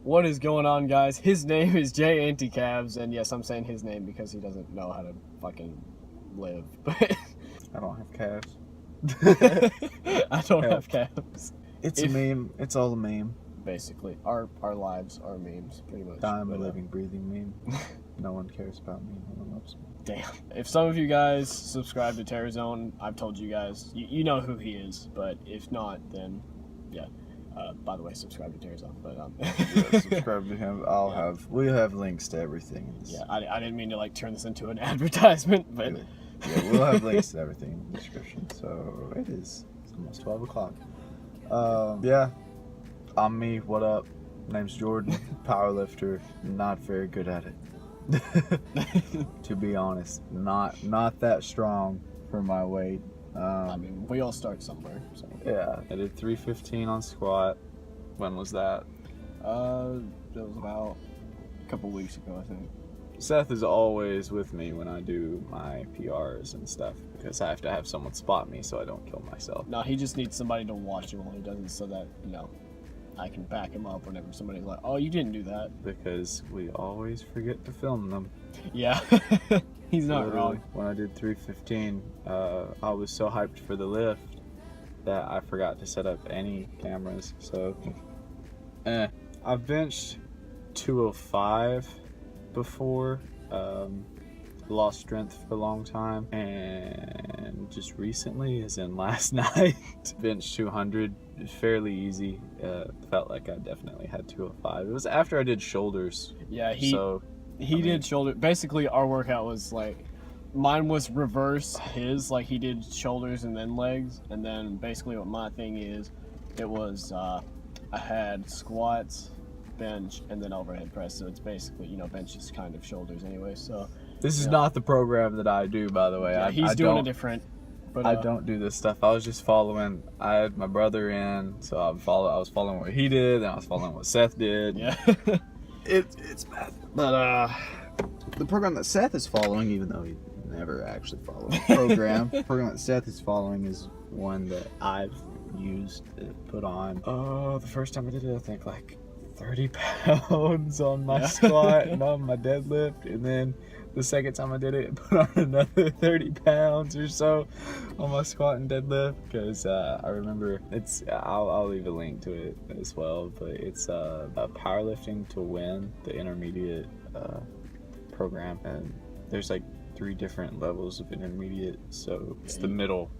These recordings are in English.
What is going on, guys? His name is Jay Anti-Cabs, and yes, I'm saying his name because he doesn't know how to fucking live. But I don't have calves. I don't have calves. It's a meme. It's all a meme. Basically, our lives are memes, pretty much. I'm a living, breathing meme. No one cares about me. No one loves me. Damn. If some of you guys subscribe to Terrazone, I've told you guys, you know who he is. But if not, then yeah. By the way, subscribe to Terrazone. But Yeah, subscribe to him. We'll have links to everything. Yeah, I didn't mean to like turn this into an advertisement, but yeah, we'll have links to everything in the description. So it's almost 12 o'clock. Yeah, I'm me. What up? Name's Jordan. Powerlifter. Not very good at it. To be honest, not that strong for my weight. I mean, we all start somewhere. So. Yeah, I did 315 on squat. When was that? That was about a couple weeks ago, I think. Seth is always with me when I do my PRs and stuff because I have to have someone spot me so I don't kill myself. No, he just needs somebody to watch him while he does it so that, I can back him up whenever somebody's like, oh, you didn't do that. Because we always forget to film them. Yeah. He's not wrong. When I did 315, I was so hyped for the lift that I forgot to set up any cameras. So, I've benched 205 before. Lost strength for a long time, and just recently, as in last night, benched 200 fairly easy. Felt like I definitely had 205. It was after I did shoulders. Yeah, he did shoulder. Basically, our workout was like, mine was reverse his. Like, he did shoulders and then legs. And then basically what my thing is, it was, I had squats, bench, and then overhead press. So it's basically, bench is kind of shoulders anyway. So this is not the program that I do, by the way. Yeah, he's doing it different. But, I don't do this stuff. I was just following. I had my brother in, so I was following what he did, and I was following what Seth did. Yeah. It's bad. But the program that Seth is following, even though he never actually followed the program, the program that Seth is following is one that I've used to put on. Oh, the first time I did it, I think like 30 pounds on my squat and on my deadlift, and then the second time I did it, I put on another 30 pounds or so on my squat and deadlift, because I remember I'll leave a link to it as well, but it's powerlifting to win the intermediate program, and there's like 3 different levels of intermediate, so it's the middle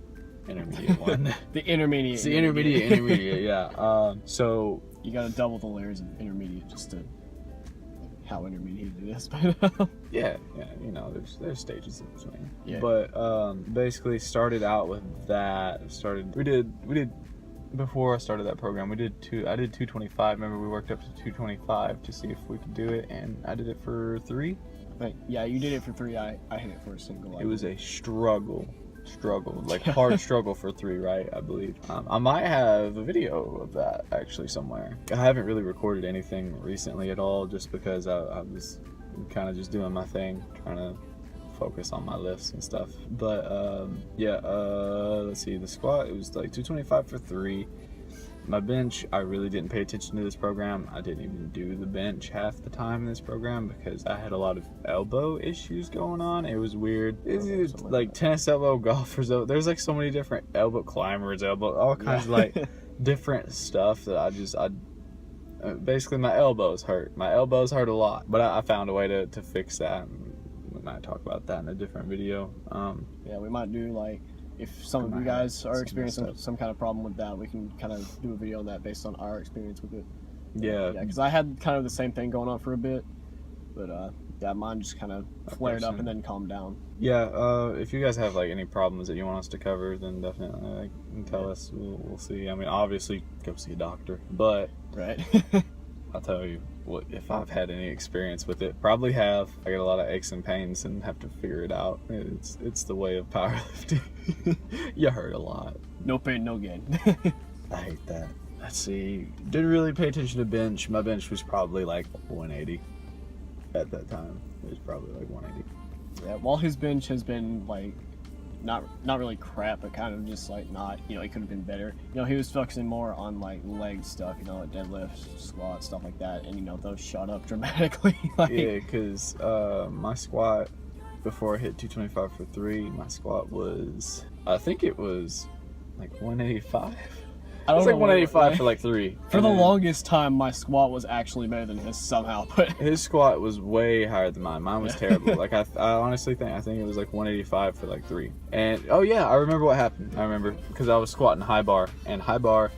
intermediate one. The intermediate. It's the intermediate, yeah. So you gotta double the layers of intermediate just to how intermediate it is. yeah, there's stages in between. Yeah. But basically started out with that. We did before I started that program. I did 225. Remember, we worked up to 225 to see if we could do it, and I did it for 3. But yeah, you did it for 3. I hit it for a single. It was a struggle, like hard struggle for 3, right? I believe. I might have a video of that actually somewhere. I haven't really recorded anything recently at all, just because I was kind of just doing my thing, trying to focus on my lifts and stuff. But let's see, the squat, it was like 225 for 3. My bench, I really didn't pay attention to this program. I didn't even do the bench half the time in this program because I had a lot of elbow issues going on. It was weird. It's like tennis elbow, golfer's elbow. There's like so many different elbow, climbers elbow, all kinds of like different stuff that I basically my elbows hurt. My elbows hurt a lot, but I found a way to fix that. We might talk about that in a different video. Yeah, we might do like, if some of you guys are experiencing some kind of problem with that, we can kind of do a video on that based on our experience with it. Yeah, because I had kind of the same thing going on for a bit, but mine just kind of flared up and then calmed down. Yeah, if you guys have like any problems that you want us to cover, then definitely tell us. We'll see. I mean, obviously, go see a doctor, but right. I'll tell you what, if I've had any experience with it, probably have. I get a lot of aches and pains and have to figure it out. It's the way of powerlifting. You hurt a lot. No pain, no gain. I hate that. Let's see. Didn't really pay attention to bench. My bench was probably like 180 at that time. It was probably like 180. Yeah, while his bench has been like not really crap, but kind of just like not, you know, it could have been better. You know, he was focusing more on like leg stuff, you know, like deadlifts, squats, stuff like that, and you know, those shot up dramatically. Like, Yeah, because my squat before I hit 225 for 3, my squat was, I think it was like 185. I It don't was like know 185 for like 3. For And the then longest time, my squat was actually better than his somehow, but his squat was way higher than mine. Mine was terrible. Like I honestly think it was like 185 for like 3. And oh yeah, I remember what happened. I remember because I was squatting high bar, and high bar,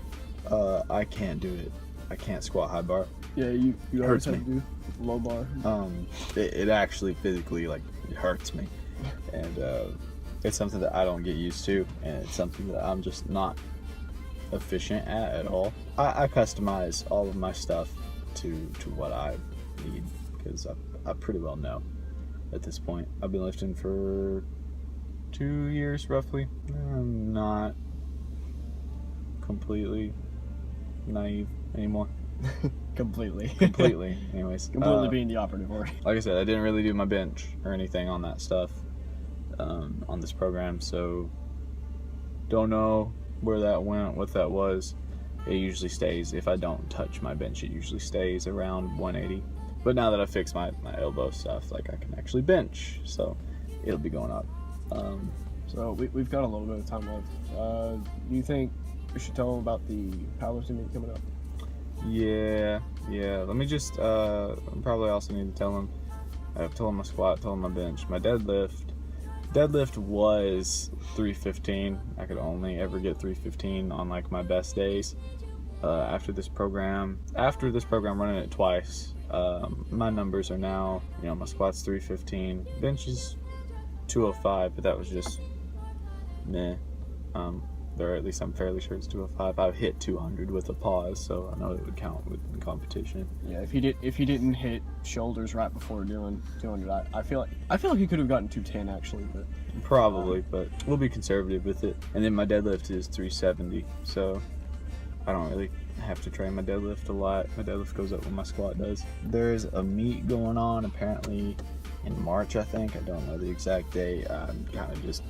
I can't do it. I can't squat high bar. yeah, you Hurts always have to do low bar. It actually physically like it hurts me, and it's something that I don't get used to, and it's something that I'm just not efficient at all. I customize all of my stuff to what I need because I pretty well know at this point. I've been lifting for 2 years roughly. I'm not completely naive anymore. Completely. Anyways, Completely being the operative word. like I said, I didn't really do my bench or anything on that stuff on this program, so don't know where that went, what that was. It usually stays, if I don't touch my bench, it usually stays around 180. But now that I fixed my elbow stuff, like I can actually bench, so it'll be going up. So we've got a little bit of time left. Do you think we should tell them about the powerlifting meet coming up? Yeah. Let me just, probably also need to tell them. I've told them my squat, told them my bench. My deadlift was 315. I could only ever get 315 on like my best days. After this program running it twice, my numbers are now, you know, my squat's 315, bench is 205, but that was just meh. Or at least I'm fairly sure it's 205. I've hit 200 with a pause, so I know it would count with competition. Yeah, if he didn't hit shoulders right before doing 200, I feel like he could have gotten 210 actually, but Probably, but we'll be conservative with it. And then my deadlift is 370, so I don't really have to train my deadlift a lot. My deadlift goes up when my squat does. There's a meet going on apparently in March, I think. I don't know the exact date. I'm kind of just,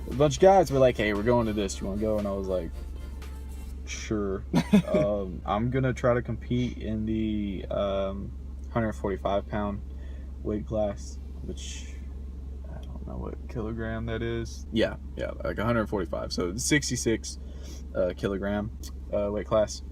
a bunch of guys were like, hey, we're going to this, you want to go? And I was like, sure. I'm gonna try to compete in the 145 pound weight class, which I don't know what kilogram that is. Yeah, like 145, so 66 kilogram weight class.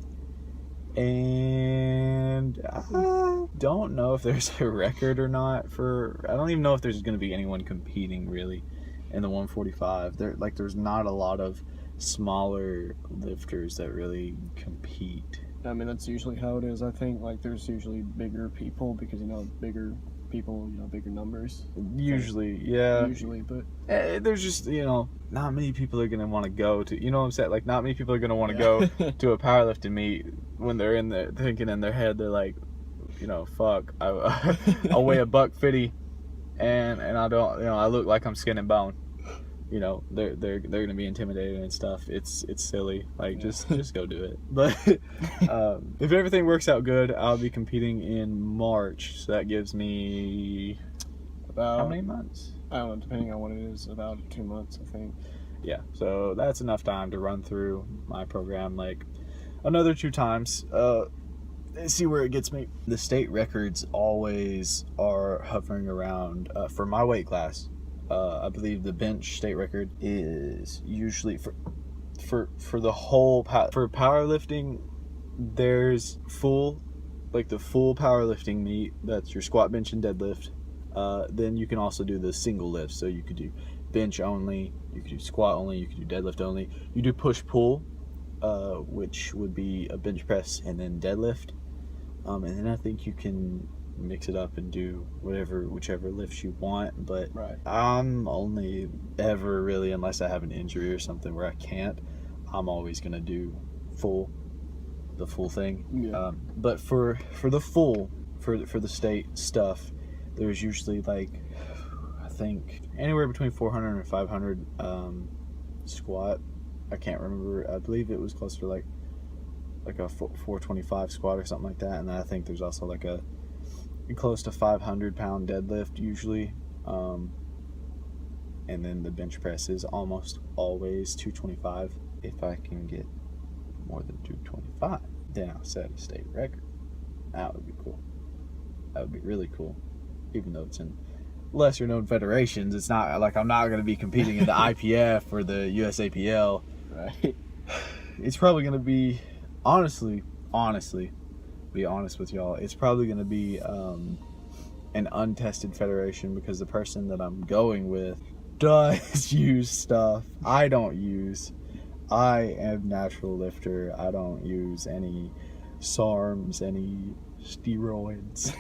And I don't know if there's a record or not for, I don't even know if there's going to be anyone competing really in the 145. There's not a lot of smaller lifters that really compete. I mean, that's usually how it is. I think like there's usually bigger people because, you know, bigger people, you know, bigger numbers. Usually, yeah. Usually, but there's just, you know, not many people are going to want to go to, you know what I'm saying? Like, not many people are going to want to go to a powerlifting meet when they're in there thinking in their head, they're like, you know, fuck, I'll weigh $150 and I don't, you know, I look like I'm skin and bone. You know, they're gonna be intimidated and stuff. It's silly. Like, just go do it. But if everything works out good, I'll be competing in March. So that gives me about how many months? I don't know, depending on what it is, about 2 months, I think. Yeah, so that's enough time to run through my program like another 2 times. See where it gets me. The state records always are hovering around for my weight class. I believe the bench state record is usually for the whole for powerlifting. There's the full powerlifting meet. That's your squat, bench, and deadlift. Then you can also do the single lift. So you could do bench only, you could do squat only, you could do deadlift only. You do push pull, which would be a bench press and then deadlift. And then I think you can mix it up and do whichever lifts you want, but right. I'm only ever really, unless I have an injury or something where I can't, I'm always gonna do the full thing. Yeah. But for the state stuff, there's usually like, I think anywhere between 400 and 500 squat. I can't remember. I believe it was closer to like a 425 squat or something like that, and then I think there's also like a close to 500 pound deadlift usually. and then the bench press is almost always 225. If I can get more than 225, then I'll set a state record. That would be cool. That would be really cool. Even though it's in lesser known federations, it's not like I'm not going to be competing in the IPF or the USAPL. Right. It's probably going to be, honestly, be honest with y'all, it's probably going to be an untested federation, because the person that I'm going with does use stuff I don't use. I am natural lifter. I don't use any SARMs, any steroids,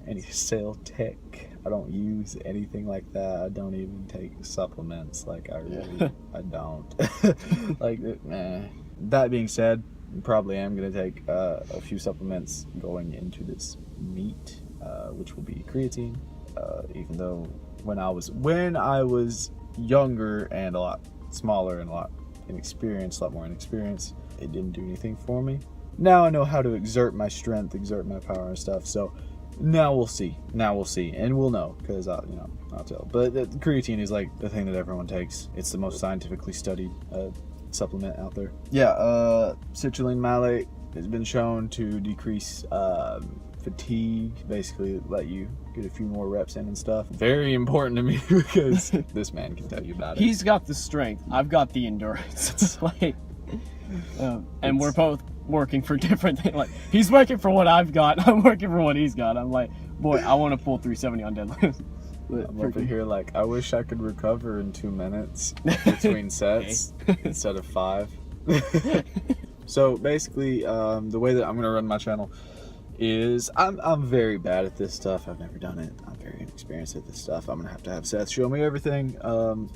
any cell tech. I don't use anything like that. I don't even take supplements. Like I don't. Like, nah. That being said, probably am going to take a few supplements going into this meet, which will be creatine. Even though when I was younger and a lot smaller and a lot more inexperienced, it didn't do anything for me. Now I know how to exert my strength, exert my power and stuff. So now we'll see, and we'll know, because I'll tell. But the creatine is like the thing that everyone takes. It's the most scientifically studied supplement out there. Yeah, citrulline malate has been shown to decrease fatigue, basically let you get a few more reps in and stuff. Very important to me, because this man can tell you about it. He's got the strength. I've got the endurance. It's like, and we're both working for different things. Like, he's working for what I've got. I'm working for what he's got. I'm like, boy, I want to pull 370 on deadlift. I'm over here like, I wish I could recover in 2 minutes between sets instead of 5. So basically, the way that I'm gonna run my channel is I'm very bad at this stuff. I've never done it. I'm very inexperienced at this stuff. I'm gonna have Seth show me everything.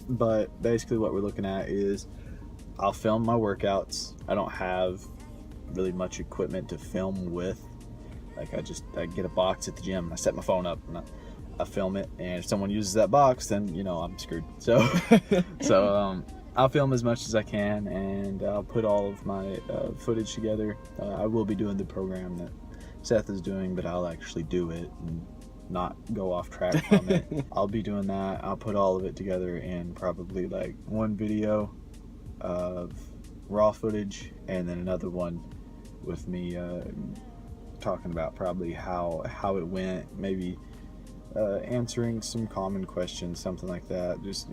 But basically what we're looking at is I'll film my workouts. I don't have really much equipment to film with. Like I get a box at the gym and I set my phone up and I film it, and if someone uses that box, then I'm screwed. So I'll film as much as I can, and I'll put all of my footage together. I will be doing the program that Seth is doing, but I'll actually do it and not go off track from it. I'll be doing that. I'll put all of it together in probably like one video of raw footage, and then another one with me talking about probably how it went, maybe answering some common questions, something like that. Just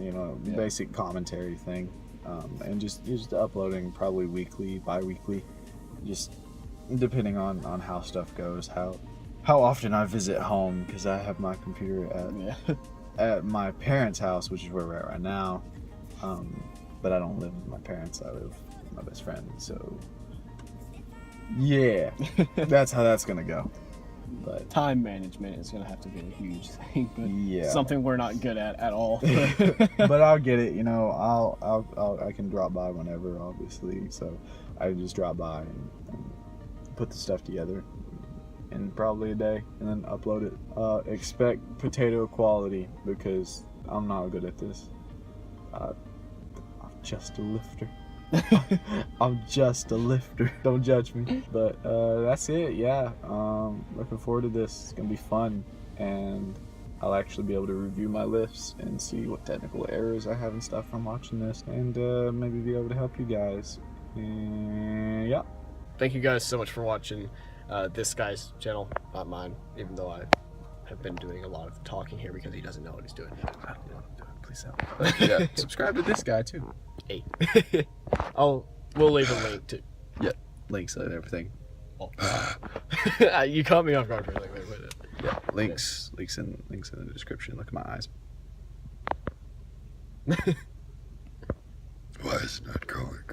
basic commentary thing, and just uploading probably weekly, bi-weekly, just depending on how stuff goes, how often I visit home, because I have my computer at my parents' house, which is where we're at right now. But I don't live with my parents. I live with my best friend. So yeah, that's how that's gonna go. But time management is gonna have to be a huge thing. But yeah, something we're not good at all. But I'll get it. I can drop by whenever, obviously. So I just drop by and put the stuff together in probably a day, and then upload it. Expect potato quality, because I'm not good at this. I'm just a lifter. I'm just a lifter. Don't judge me. But that's it. Yeah. Looking forward to this. It's gonna be fun, and I'll actually be able to review my lifts and see what technical errors I have and stuff from watching this, and maybe be able to help you guys. And yeah. Thank you guys so much for watching this guy's channel, not mine, even though I have been doing a lot of talking here because he doesn't know what he's doing. I don't know what I'm doing. Please help. Yeah, subscribe to this guy too. Hey. We'll leave a link to. Yeah, links and everything. Oh. You caught me off guard for a second. Wait. Yeah, links in the description. Look at my eyes. Why is it not going?